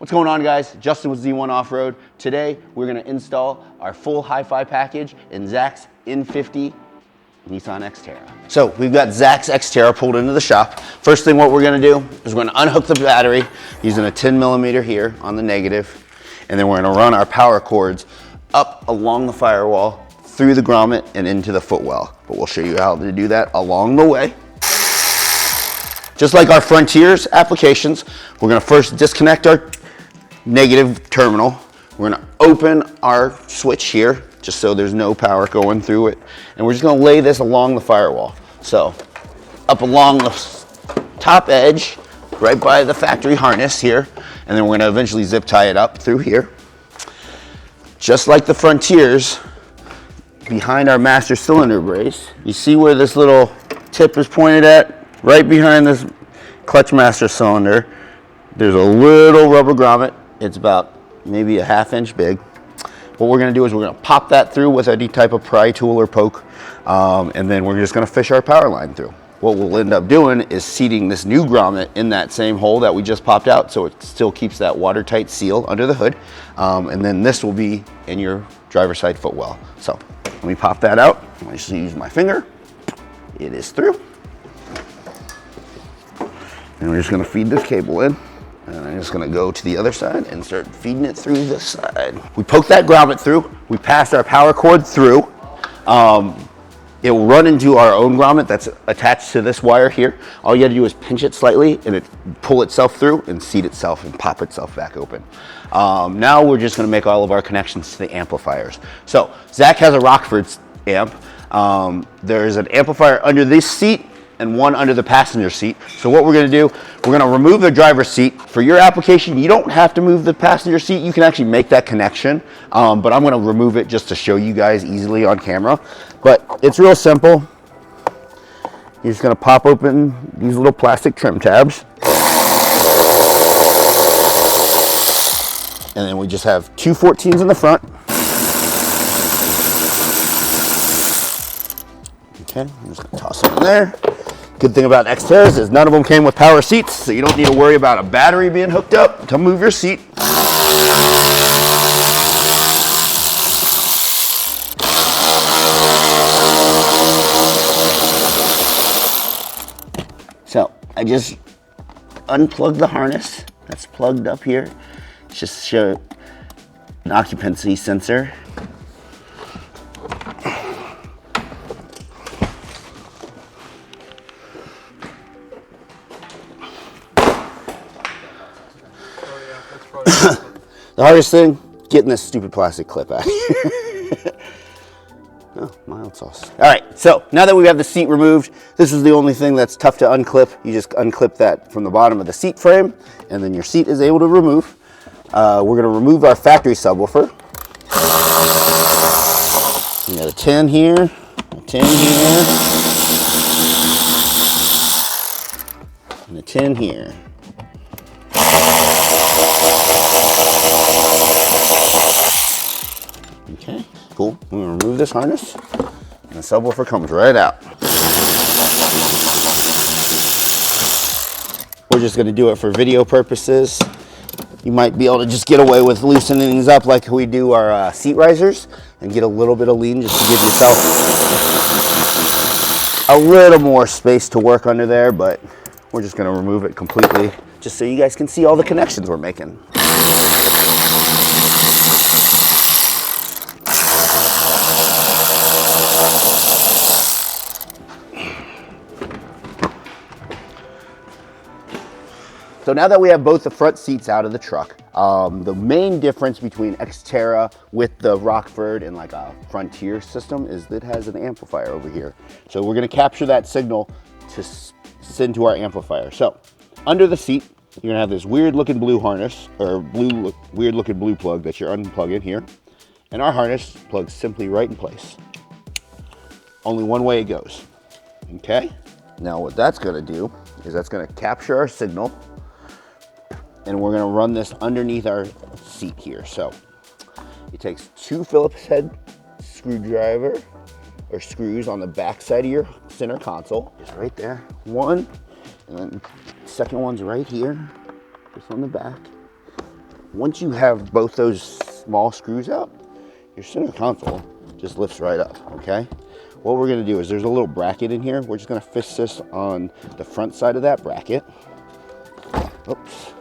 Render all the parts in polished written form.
What's going on, guys? Justin with Z1 Off-Road. Today, we're gonna install our full HiFi package in Zach's Infiniti Nissan Xterra. So we've got Zach's Xterra pulled into the shop. First thing what we're gonna do is we're gonna unhook the battery using a 10mm here on the negative, and then we're gonna run our power cords up along the firewall, through the grommet, and into the footwell. But we'll show you how to do that along the way. Just like our Frontiers applications, we're gonna first disconnect our negative terminal. We're gonna open our switch here, just so there's no power going through it. And we're just gonna lay this along the firewall. So, up along the top edge, right by the factory harness here, and then we're gonna eventually zip tie it up through here. Just like the Frontiers, behind our master cylinder brace, you see where this little tip is pointed at? Right behind this clutch master cylinder, there's a little rubber grommet. It's about maybe a ½ inch big. What we're gonna do is we're gonna pop that through with any type of pry tool or poke, and then we're just gonna fish our power line through. What we'll end up doing is seating this new grommet in that same hole that we just popped out, so it still keeps that watertight seal under the hood. And then this will be in your driver's side footwell. So let me pop that out. I just use my finger. It is through. And we're just gonna feed this cable in. And I'm just gonna go to the other side and start feeding it through this side. We poke that grommet through, we pass our power cord through. It will run into our own grommet that's attached to this wire here. All you gotta do is pinch it slightly and it pull itself through and seat itself and pop itself back open. Now we're just gonna make all of our connections to the amplifiers. So Zach has a Rockford amp. There's an amplifier under this seat and one under the passenger seat. So what we're gonna do, we're gonna remove the driver's seat. For your application, you don't have to move the passenger seat. You can actually make that connection, but I'm gonna remove it just to show you guys easily on camera. But it's real simple. You're just gonna pop open these little plastic trim tabs. And then we just have two 14s in the front. Okay, I'm just gonna toss them in there. Good thing about Xterras is none of them came with power seats, so you don't need to worry about a battery being hooked up to move your seat. So I just unplugged the harness that's plugged up here. Just show an occupancy sensor. The hardest thing, getting this stupid plastic clip out of here. Oh, mild sauce. All right, so now that we have the seat removed, this is the only thing that's tough to unclip. You just unclip that from the bottom of the seat frame, and then your seat is able to remove. We're gonna remove our factory subwoofer. We got a 10 here, a 10 here, and a 10 here. Okay, cool. I'm gonna remove this harness, and the subwoofer comes right out. We're just gonna do it for video purposes. You might be able to just get away with loosening these up like we do our seat risers and get a little bit of lean just to give yourself a little more space to work under there, but we're just gonna remove it completely just so you guys can see all the connections we're making. So now that we have both the front seats out of the truck, the main difference between Xterra with the Rockford and like a Frontier system is that it has an amplifier over here. So we're gonna capture that signal to send to our amplifier. So under the seat, you're gonna have this weird looking blue harness, or weird looking blue plug that you're unplugging here. And our harness plugs simply right in place. Only one way it goes, okay? Now what that's gonna do is that's gonna capture our signal, and we're gonna run this underneath our seat here. So it takes two Phillips head screwdriver or screws on the back side of your center console. Just right there, one, and then the second one's right here, just on the back. once you have both those small screws out, your center console just lifts right up, okay? What we're gonna do is there's a little bracket in here. We're just gonna fix this on the front side of that bracket. Oops.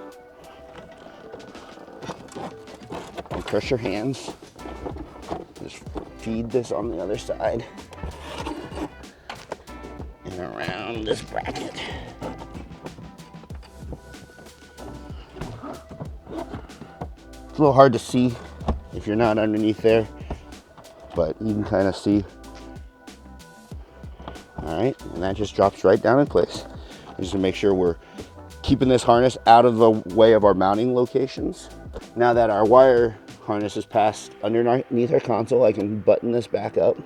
And press your hands. Just feed this on the other side. And around this bracket. It's a little hard to see if you're not underneath there, but you can kind of see. All right, and that just drops right down in place. Just to make sure we're keeping this harness out of the way of our mounting locations. Now that our wire harness is passed underneath our console, I can button this back up,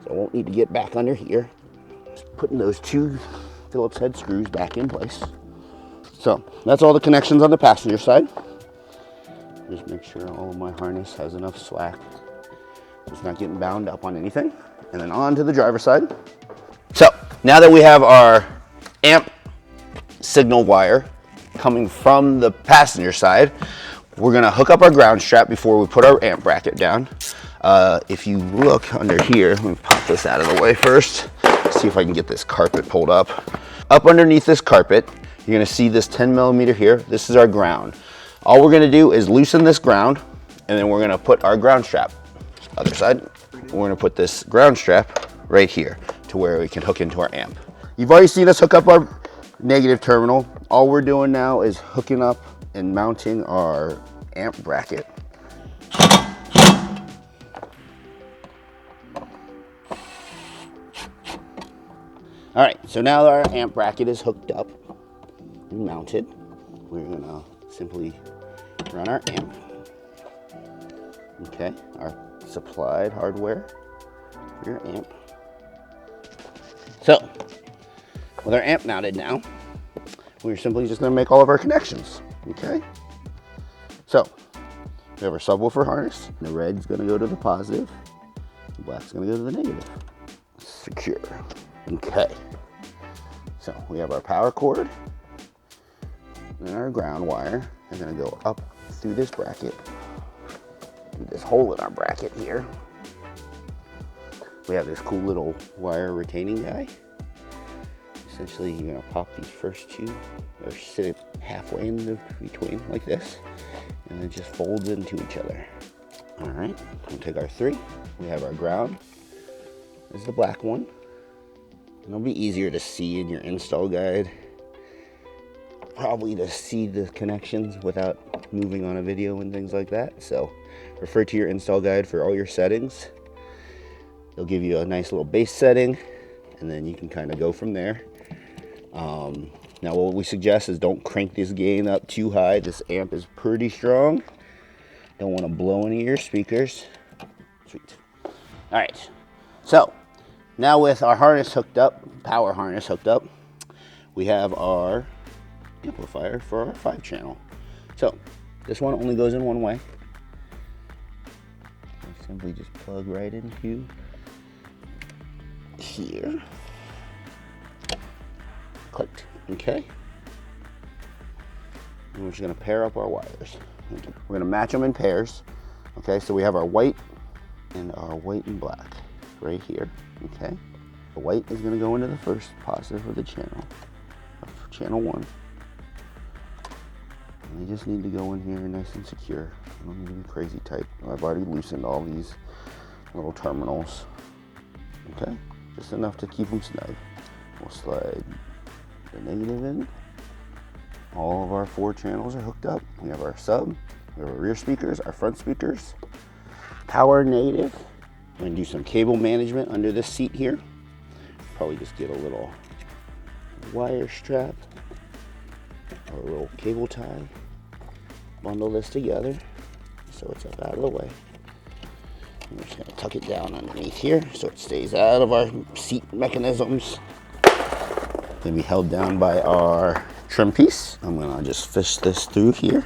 so I won't need to get back under here. Just putting those 2 Phillips head screws back in place. So that's all the connections on the passenger side. Just make sure all of my harness has enough slack. It's not getting bound up on anything. And then on to the driver's side. So now that we have our amp signal wire coming from the passenger side, we're gonna hook up our ground strap before we put our amp bracket down. If you look under here, let me pop this out of the way first. See if I can get this carpet pulled up. Up underneath this carpet, you're gonna see this 10 millimeter here. This is our ground. All we're gonna do is loosen this ground, and then we're gonna put our ground strap. Other side, we're gonna put this ground strap right here to where we can hook into our amp. You've already seen us hook up our negative terminal. All we're doing now is hooking up and mounting our amp bracket. All right, so now that our amp bracket is hooked up and mounted, we're gonna simply run our amp. Okay, our supplied hardware for your amp. So, with our amp mounted now, we're simply just gonna make all of our connections, okay? So, we have our subwoofer harness. The red's gonna go to the positive, the black's gonna go to the negative. Secure, okay. So, we have our power cord, and our ground wire are gonna go up through this bracket, through this hole in our bracket here. We have this cool little wire retaining guy. Essentially, you're gonna pop these first 2, or sit it halfway in the between like this, and it just folds into each other. All right, we'll take our 3. We have our ground. This is the black one. And it'll be easier to see in your install guide. Probably to see the connections without moving on a video and things like that. So refer to your install guide for all your settings. They'll give you a nice little base setting, and then you can kind of go from there. Now what we suggest is don't crank this gain up too high. This amp is pretty strong. Don't want to blow any of your speakers. Sweet. All right, so now with our harness hooked up, power harness hooked up, we have our amplifier for our 5-channel. So this one only goes in one way. Simply just plug right into here. Clicked. Okay. And we're just going to pair up our wires. We're going to match them in pairs. Okay, so we have our white and black right here. Okay. The white is going to go into the first positive of the channel, channel 1. And they just need to go in here nice and secure. I don't need to be crazy tight. I've already loosened all these little terminals. Okay, just enough to keep them snug. We'll slide the negative in. All of our 4 channels are hooked up. We have our sub, we have our rear speakers, our front speakers, power negative. We're gonna do some cable management under this seat here. Probably just get a little wire strap or a little cable tie. Bundle this together so it's up out of the way. I'm just gonna tuck it down underneath here so it stays out of our seat mechanisms. Then be held down by our trim piece. I'm gonna just fish this through here.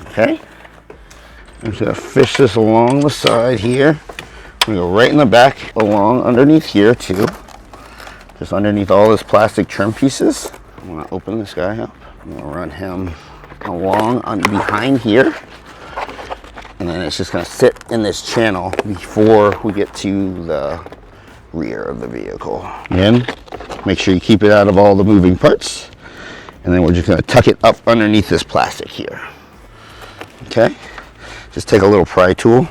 Okay. I'm just gonna fish this along the side here. I'm gonna go right in the back, along underneath here too. just underneath all this plastic trim pieces. I'm gonna open this guy up. I'm gonna run him along on behind here. And then it's just gonna sit in this channel before we get to the rear of the vehicle. Again, make sure you keep it out of all the moving parts. And then we're just gonna tuck it up underneath this plastic here. Okay, just take a little pry tool.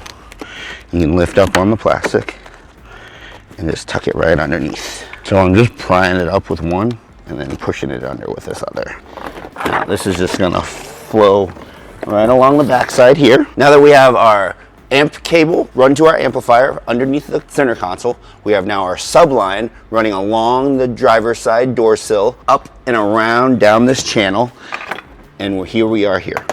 You can lift up on the plastic and just tuck it right underneath. So I'm just prying it up with one and then pushing it under with this other. Now this is just gonna flow right along the backside here. Now that we have our amp cable run to our amplifier underneath the center console, we have now our subline running along the driver's side door sill, up and around down this channel, and here we are here.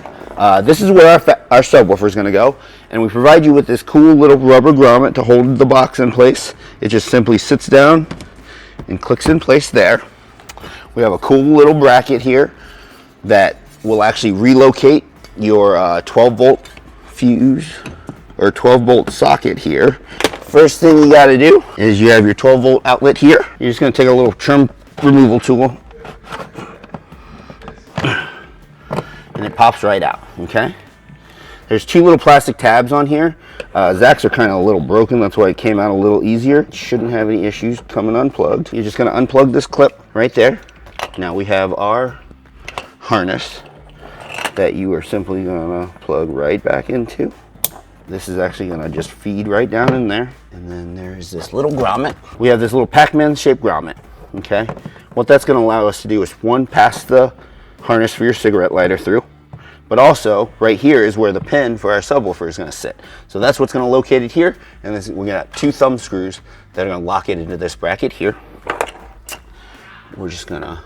This is where our subwoofer is going to go, and we provide you with this cool little rubber grommet to hold the box in place. It just simply sits down and clicks in place there. We have a cool little bracket here that will actually relocate your 12 volt fuse or 12 volt socket here. First thing you got to do is you have your 12 volt outlet here. You're just going to take a little trim removal tool and it pops right out. Okay, there's two little plastic tabs on here. Zach's are kind of a little broken, that's why it came out a little easier. Shouldn't have any issues coming unplugged. You're just going to unplug this clip right there. Now we have our harness that you are simply going to plug right back into. This is actually going to just feed right down in there. And then there's this little grommet. We have this little Pac-Man shaped grommet. Okay, what that's going to allow us to do is, one, pass the harness for your cigarette lighter through, but also right here is where the pin for our subwoofer is going to sit. So that's what's going to locate it here, and this, we got two thumb screws that are going to lock it into this bracket here. We're just going to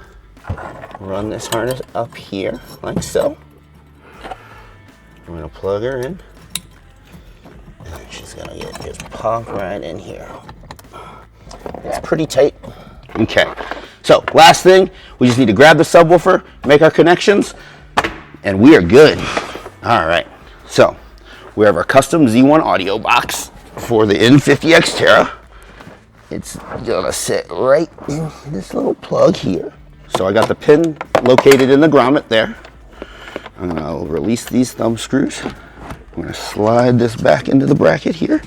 run this harness up here like so. We're going to plug her in, and she's going to get just pop right in here. It's pretty tight. Okay, so last thing, we just need to grab the subwoofer, make our connections, and we are good. All right, so we have our custom Z1 audio box for the Infiniti Xterra. It's gonna sit right in this little plug here. So I got the pin located in the grommet there. I'm gonna release these thumb screws. I'm gonna slide this back into the bracket here.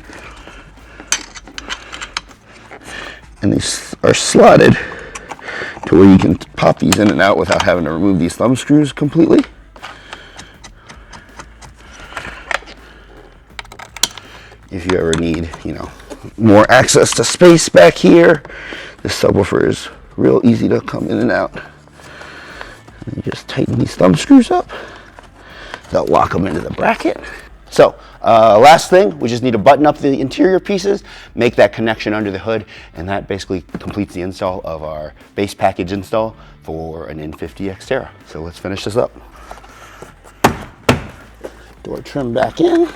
And these are slotted to where you can pop these in and out without having to remove these thumb screws completely. If you ever need, more access to space back here, this subwoofer is real easy to come in and out. And you just tighten these thumb screws up. They'll lock them into the bracket. So, last thing, we just need to button up the interior pieces, make that connection under the hood, and that basically completes the install of our base package install for an Infiniti Xterra. So let's finish this up. Door trim back in.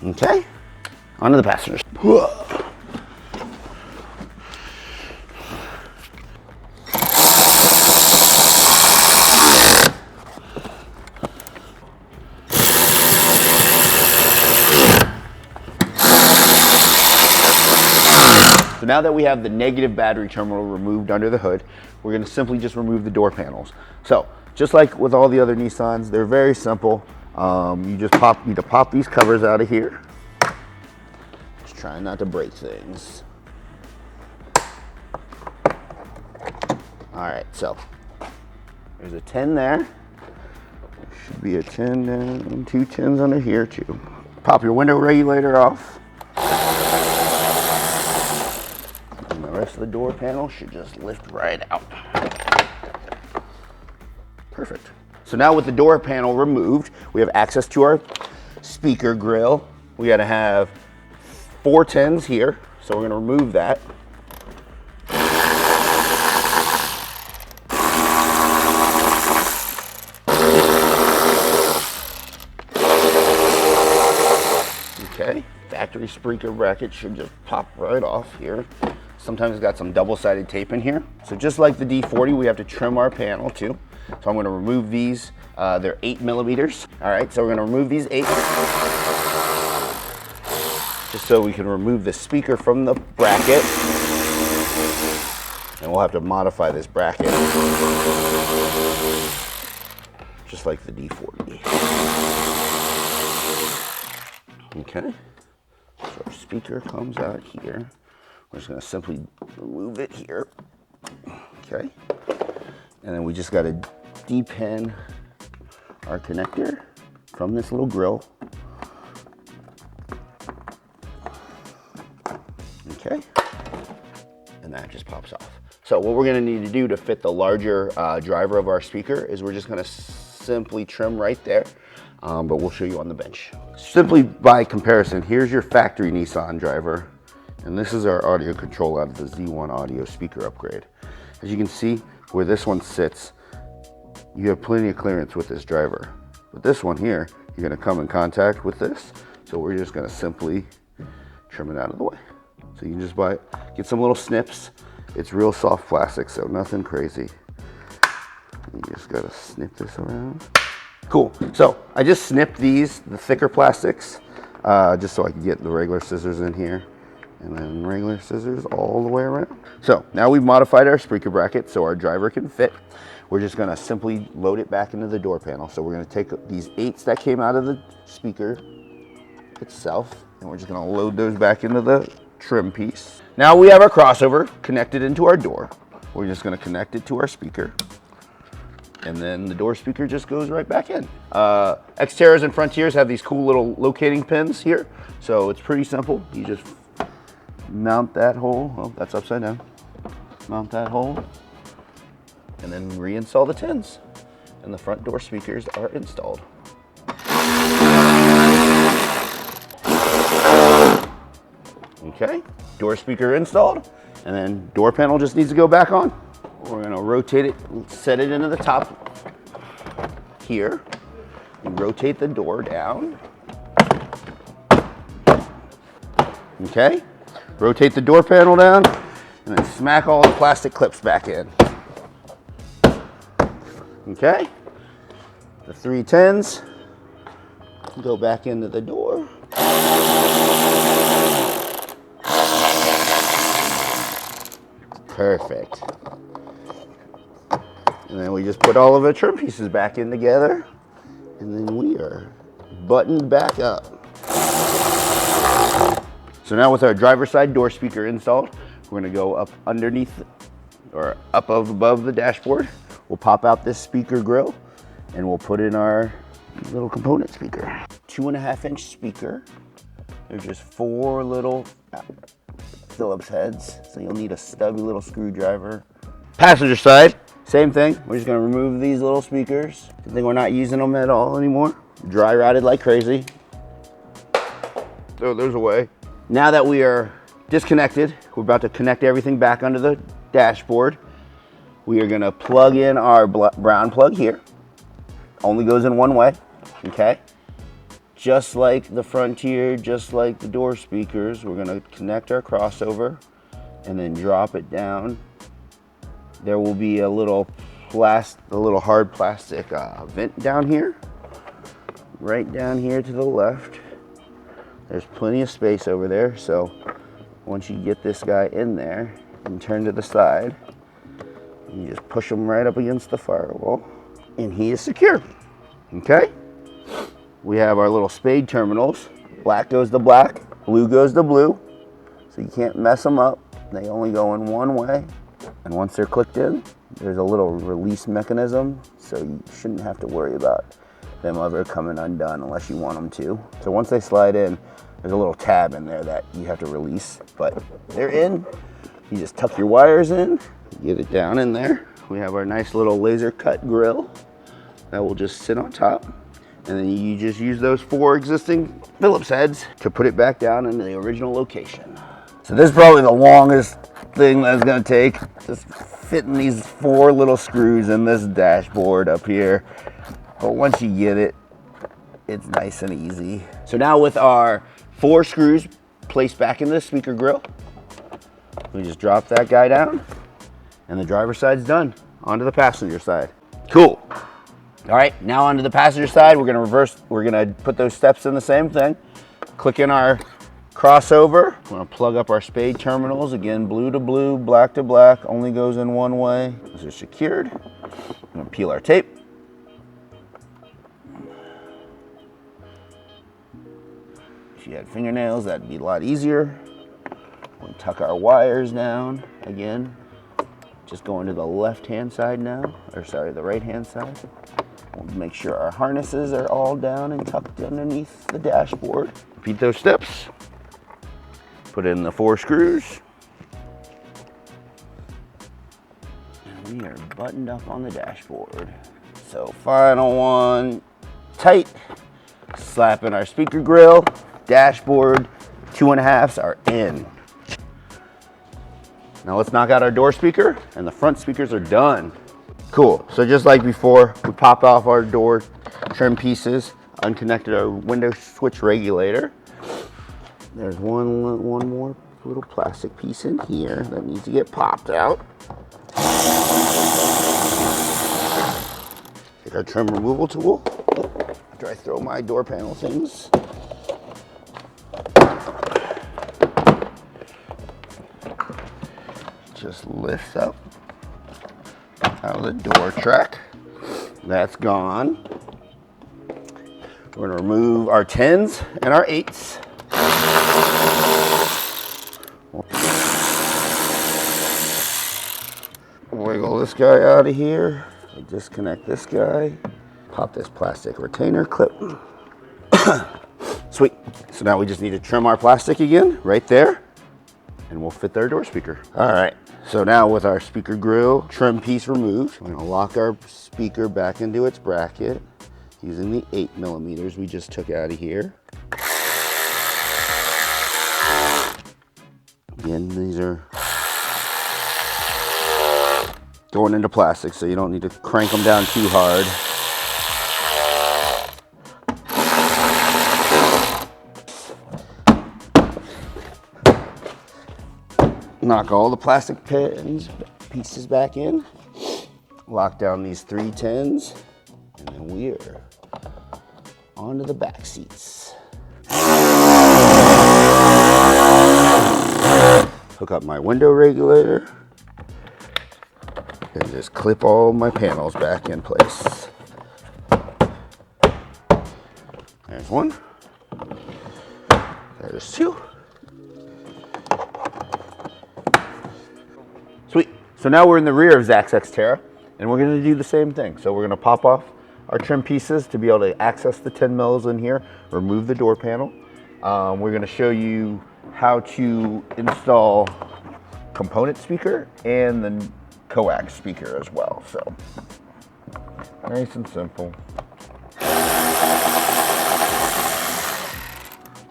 Okay, onto the passengers. So now that we have the negative battery terminal removed under the hood, we're going to simply just remove the door panels. So just like with all the other Nissans, they're very simple. You just need to pop these covers out of here. Just trying not to break things. All right, so there's a 10 there. There should be a 10 down, two 10s under here too. Pop your window regulator off. And the rest of the door panel should just lift right out. Perfect. So now with the door panel removed, we have access to our speaker grill. We gotta have 4 10s here, so we're gonna remove that. Okay, factory speaker bracket should just pop right off here. Sometimes it's got some double-sided tape in here. So just like the D40, we have to trim our panel too. So I'm gonna remove these, they're 8 millimeters. All right, so we're gonna remove these 8. Just so we can remove the speaker from the bracket. And we'll have to modify this bracket. Just like the D40. Okay, so our speaker comes out here. We're just gonna simply remove it here. Okay, and then we just gotta depin our connector from this little grill. Okay, and that just pops off. So what we're gonna need to do to fit the larger driver of our speaker is we're just gonna simply trim right there, but we'll show you on the bench. Simply by comparison, here's your factory Nissan driver, and this is our audio control out of the Z1 audio speaker upgrade. As you can see, where this one sits, you have plenty of clearance with this driver. But this one here, you're gonna come in contact with this, so we're just gonna simply trim it out of the way. So you can just get some little snips. It's real soft plastic, so nothing crazy. You just gotta snip this around. Cool, so I just snipped these, the thicker plastics, just so I can get the regular scissors in here. And then regular scissors all the way around. So now we've modified our speaker bracket so our driver can fit. We're just gonna simply load it back into the door panel. So we're gonna take these 8s that came out of the speaker itself, and we're just gonna load those back into the trim piece. Now we have our crossover connected into our door. We're just gonna connect it to our speaker, and then the door speaker just goes right back in. Xterras and Frontiers have these cool little locating pins here, so it's pretty simple. You just mount that hole. Oh, that's upside down. Mount that hole, and then reinstall the tins, and the front door speakers are installed. Okay, door speaker installed, and then door panel just needs to go back on. We're gonna rotate it, set it into the top here, and rotate the door down. Okay, rotate the door panel down, and then smack all the plastic clips back in. Okay, the 3 10s go back into the door. Perfect. And then we just put all of the trim pieces back in together, and then we are buttoned back up. So now with our driver's side door speaker installed, we're gonna go up underneath, or up above the dashboard. We'll pop out this speaker grill, and we'll put in our little component speaker. 2.5-inch speaker. There's just 4 little Phillips heads, so you'll need a stubby little screwdriver. Passenger side, same thing. We're just gonna remove these little speakers. Good thing we're not using them at all anymore. Dry rotted like crazy. Throw those away. Now that we are disconnected, we're about to connect everything back under the dashboard. We are gonna plug in our brown plug here. Only goes in one way, okay? Just like the Frontier, just like the door speakers, we're gonna connect our crossover and then drop it down. There will be a little hard plastic vent down here, right down here to the left. There's plenty of space over there, so once you get this guy in there and turn to the side, you just push him right up against the firewall, and he is secure, okay? We have our little spade terminals. Black goes to black, blue goes to blue, so you can't mess them up. They only go in one way, and once they're clicked in, there's a little release mechanism, so you shouldn't have to worry about them ever coming undone unless you want them to. So once they slide in, there's a little tab in there that you have to release, but they're in. You just tuck your wires in, get it down in there. We have our nice little laser cut grill that will just sit on top. And then you just use those 4 existing Phillips heads to put it back down into the original location. So this is probably the longest thing that's gonna take, just fitting these 4 little screws in this dashboard up here. But once you get it, It's nice and easy. So now with our 4 screws placed back into the speaker grill, we just drop that guy down and the driver's side's done. Onto the passenger side. Cool. All right, now onto the passenger side, we're gonna put those steps in the same thing. Click in our crossover. We're gonna plug up our spade terminals. Again, blue to blue, black to black, only goes in one way. Those are secured. I'm gonna peel our tape. If you had fingernails, that'd be a lot easier. We'll tuck our wires down. Again, just going to the left-hand side now, or sorry, the right-hand side. We'll make sure our harnesses are all down and tucked underneath the dashboard. Repeat those steps. Put in the 4 screws. And we are buttoned up on the dashboard. So final one, tight. Slap in our speaker grill, dashboard, 2.5s are in. Now let's knock out our door speaker, and the front speakers are done. Cool, so just like before, we popped off our door trim pieces, unconnected our window switch regulator. There's one more little plastic piece in here that needs to get popped out. Take our trim removal tool, after I throw my door panel things. Just lifts up out of the door track. That's gone. We're gonna remove our 10s and our 8s. Wiggle this guy out of here. Disconnect this guy. Pop this plastic retainer clip. Sweet. So now we just need to trim our plastic again, right there, and we'll fit their door speaker. All right. So now with our speaker grill trim piece removed, we're gonna lock our speaker back into its bracket using the 8mm we just took out of here. Again, these are going into plastic, so you don't need to crank them down too hard. Knock all the plastic pieces back in. Lock down these 3 10s, and then we're onto the back seats. Hook up my window regulator and just clip all my panels back in place. There's one. There's 2. Sweet. So now we're in the rear of Zach's Xterra, and we're going to do the same thing. So we're going to pop off our trim pieces to be able to access the 10 mils in here, remove the door panel. We're going to show you how to install component speaker and the coax speaker as well. So nice and simple.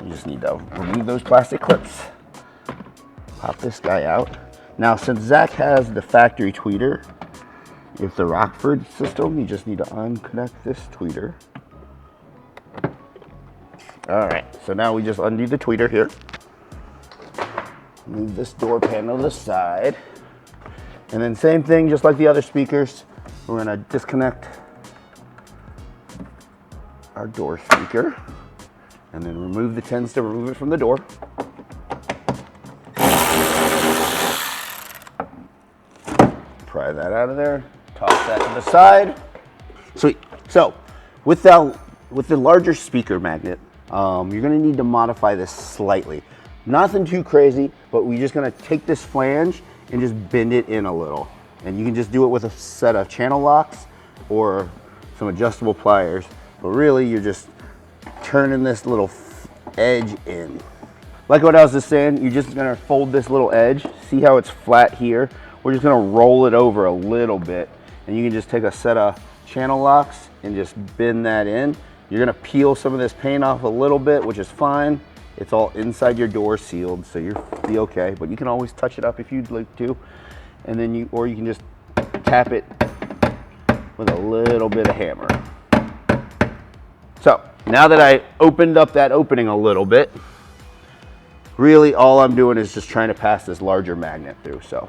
You just need to remove those plastic clips. Pop this guy out. Now, since Zach has the factory tweeter, with the Rockford system, you just need to unconnect this tweeter. All right, so now we just undo the tweeter here. Move this door panel to the side. And then same thing, just like the other speakers, we're gonna disconnect our door speaker and then remove the 10s to remove it from the door. Pry that out of there, toss that to the side. Sweet. So with the larger speaker magnet, you're gonna need to modify this slightly. Nothing too crazy, but we're just gonna take this flange and just bend it in a little. And you can just do it with a set of channel locks or some adjustable pliers. But really, you're just turning this little edge in. Like what I was just saying, you're just gonna fold this little edge. See how it's flat here? We're just gonna roll it over a little bit. And you can just take a set of channel locks and just bend that in. You're gonna peel some of this paint off a little bit, which is fine. It's all inside your door sealed, so you'll be okay. But you can always touch it up if you'd like to. And then or you can just tap it with a little bit of hammer. So now that I opened up that opening a little bit, really all I'm doing is just trying to pass this larger magnet through. So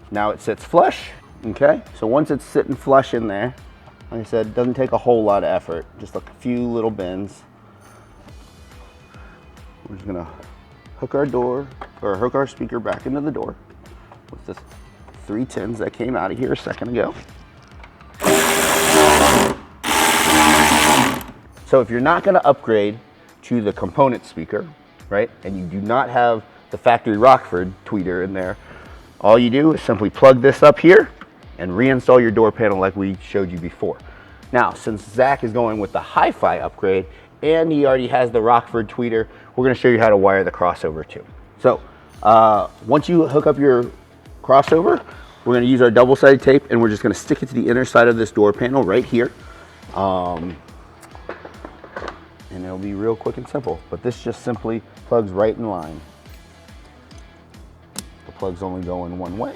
now it sits flush, okay? So once it's sitting flush in there, like I said, it doesn't take a whole lot of effort, just like a few little bends. We're just gonna hook our door, or hook our speaker back into the door with the 3 tins that came out of here a second ago. So if you're not gonna upgrade to the component speaker, right, and you do not have the factory Rockford tweeter in there, all you do is simply plug this up here and reinstall your door panel like we showed you before. Now, since Zach is going with the HiFi upgrade and he already has the Rockford tweeter, we're gonna show you how to wire the crossover too. So once you hook up your crossover, we're gonna use our double-sided tape and we're just gonna stick it to the inner side of this door panel right here. And it'll be real quick and simple, but this just simply plugs right in line. The plugs only go in one way.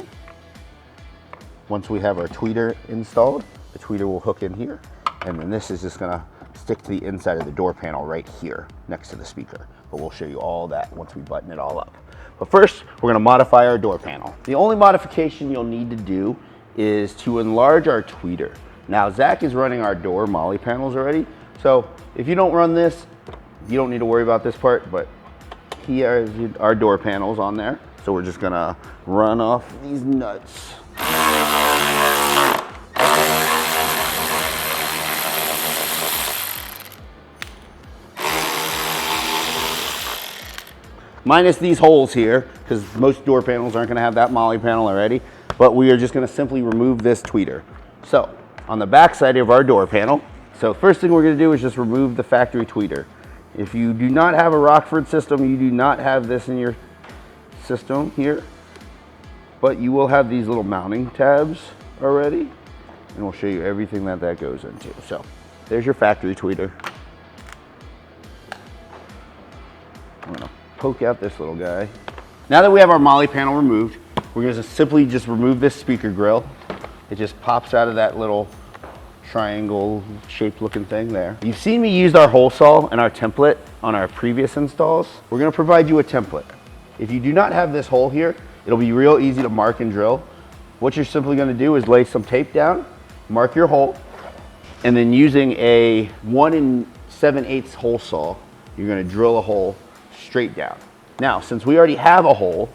Once we have our tweeter installed, the tweeter will hook in here, and then this is just gonna stick to the inside of the door panel right here next to the speaker. But we'll show you all that once we button it all up. But first, we're gonna modify our door panel. The only modification you'll need to do is to enlarge our tweeter. Now, Zach is running our door MOLLE panels already, so if you don't run this, you don't need to worry about this part, but he has our door panels on there. So we're just gonna run off these nuts. Minus these holes here, because most door panels aren't gonna have that MOLLE panel already, but we are just gonna simply remove this tweeter. So on the back side of our door panel, so first thing we're gonna do is just remove the factory tweeter. If you do not have a Rockford system, you do not have this in your system here, but you will have these little mounting tabs already, and we'll show you everything that that goes into. So there's your factory tweeter. I'm gonna poke out this little guy. Now that we have our MOLLE panel removed, we're gonna simply just remove this speaker grill. It just pops out of that little triangle shaped looking thing there. You've seen me use our hole saw and our template on our previous installs. We're gonna provide you a template. If you do not have this hole here, it'll be real easy to mark and drill. What you're simply gonna do is lay some tape down, mark your hole, and then using a 1 7/8 hole saw, you're gonna drill a hole straight down. Now, since we already have a hole,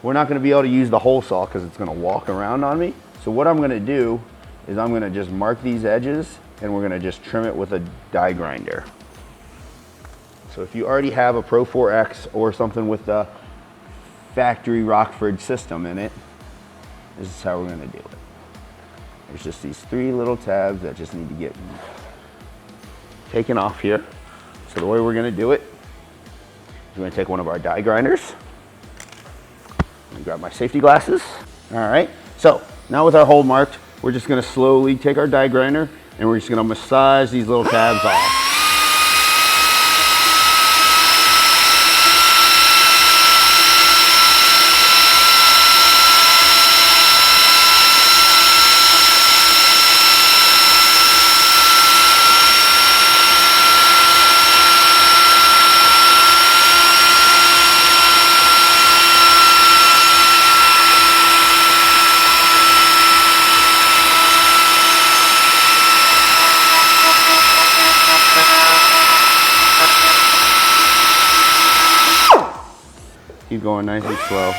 we're not gonna be able to use the hole saw because it's gonna walk around on me. So what I'm gonna do is I'm gonna just mark these edges and we're gonna just trim it with a die grinder. So if you already have a Pro 4X or something with the factory Rockford system in it, this is how we're gonna do it. There's just these 3 little tabs that just need to get taken off here. So the way we're gonna do it is we're gonna take one of our die grinders. Let me grab my safety glasses. All right, so now with our hole marked, we're just gonna slowly take our die grinder and we're just gonna massage these little tabs off. Keep going nice and slow.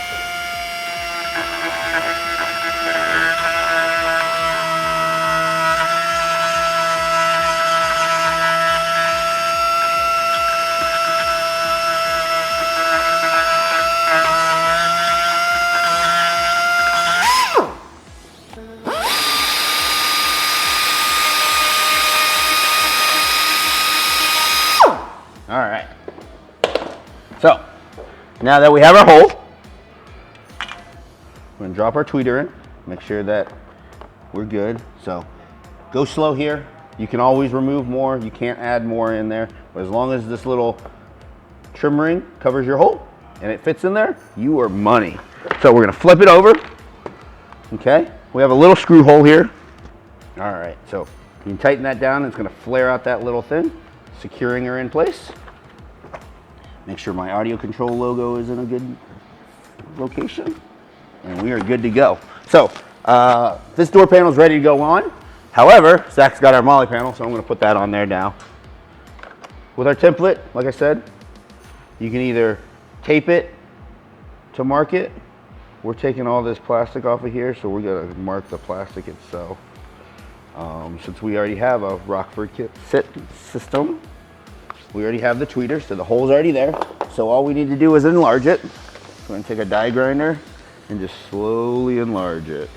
All right. So, now that we have our hole, we're gonna drop our tweeter in, make sure that we're good. So go slow here. You can always remove more. You can't add more in there. But as long as this little trim ring covers your hole and it fits in there, you are money. So we're gonna flip it over. Okay, we have a little screw hole here. All right, so You can tighten that down, it's gonna flare out that little thing, securing her in place. Make sure my AudioControl logo is in a good location, and we are good to go. So, this door panel is ready to go on. However, Zach's got our MOLLE panel, so I'm gonna put that on there now. With our template, like I said, you can either tape it to mark it. We're taking all this plastic off of here, so we're gonna mark the plastic itself. Since we already have a Rockford kit system, we already have the tweeter, so the hole's already there. So all we need to do is enlarge it. We're gonna take a die grinder and just slowly enlarge it.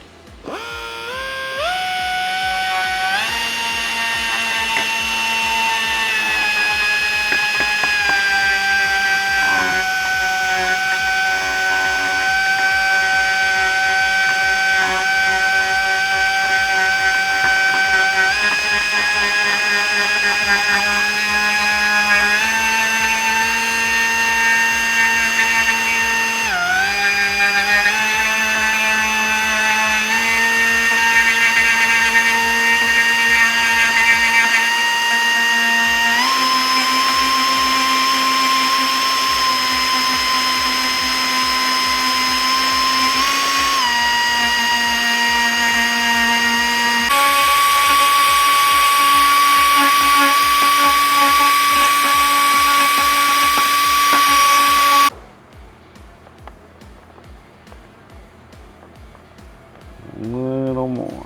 A little more.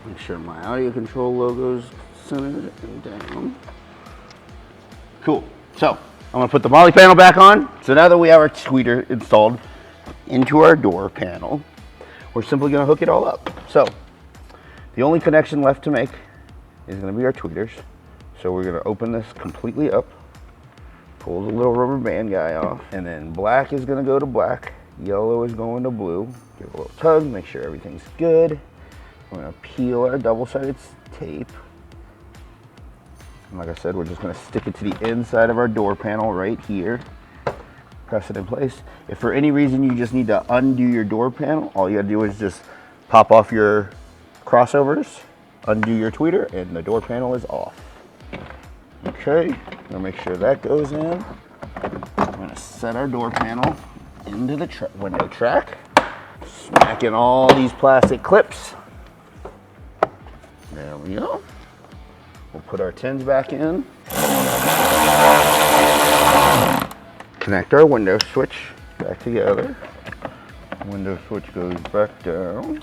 Make sure my AudioControl logo's centered and down. Cool. So I'm gonna put the MOLLE panel back on. So now that we have our tweeter installed into our door panel, we're simply gonna hook it all up. So the only connection left to make is gonna be our tweeters. So we're gonna open this completely up, pull the little rubber band guy off, and then black is gonna go to black, yellow is going to blue. Give it a little tug, make sure everything's good. We're gonna peel our double-sided tape. And like I said, we're just gonna stick it to the inside of our door panel right here. Press it in place. If for any reason you just need to undo your door panel, all you gotta do is just pop off your crossovers, undo your tweeter, and the door panel is off. Okay, gonna make sure that goes in. We're gonna set our door panel into the window track. Smack in all these plastic clips. There we go. We'll put our tins back in. Connect our window switch back together. Window switch goes back down.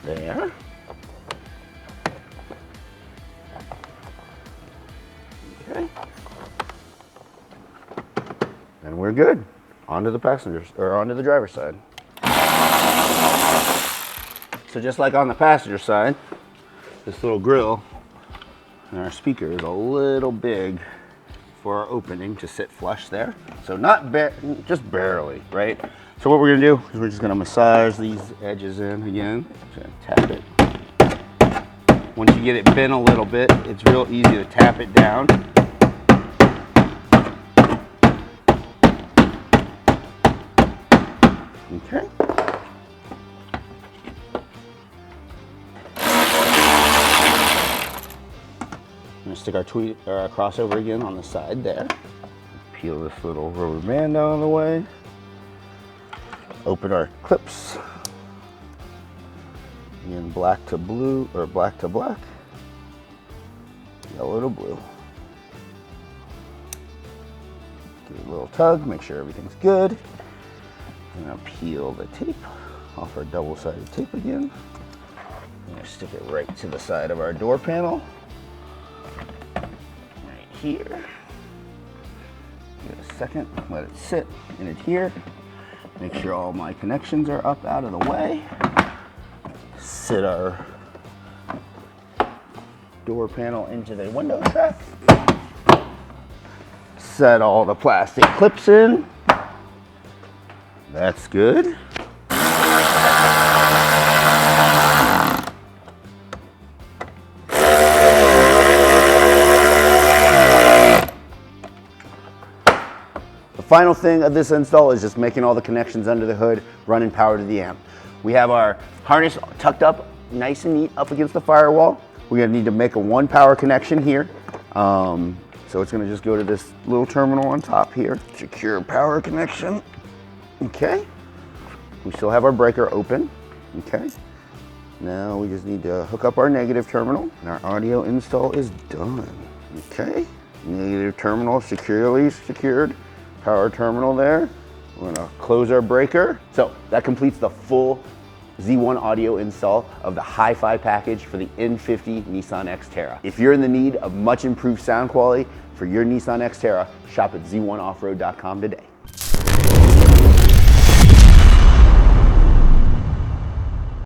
There. Okay. And we're good. Onto the passengers, or onto the driver's side. So just like on the passenger side, this little grill and our speaker is a little big for our opening to sit flush there. So just barely, right? So what we're gonna do is we're just gonna massage these edges in again. Just gonna tap it. Once you get it bent a little bit, it's real easy to tap it down. Okay. I'm gonna stick our crossover again on the side there. Peel this little rubber band out of the way. Open our clips. Again, black to blue, or black to black. Yellow to blue. Give it a little tug, make sure everything's good. I'm gonna peel the tape off our double-sided tape again. I'm gonna stick it right to the side of our door panel. Right here. Give it a second, let it sit and adhere. Make sure all my connections are up out of the way. Sit our door panel into the window track. Set all the plastic clips in. That's good. The final thing of this install is just making all the connections under the hood, running power to the amp. We have our harness tucked up nice and neat up against the firewall. We're gonna need to make a 1 power connection here. So it's gonna just go to this little terminal on top here. Secure power connection, okay. We still have our breaker open, okay. Now we just need to hook up our negative terminal and our audio install is done, okay. Negative terminal securely secured, power terminal there. We're gonna close our breaker. So that completes the full Z1 audio install of the HiFi package for the Infiniti Nissan Xterra. If you're in the need of much improved sound quality for your Nissan Xterra, shop at z1offroad.com today.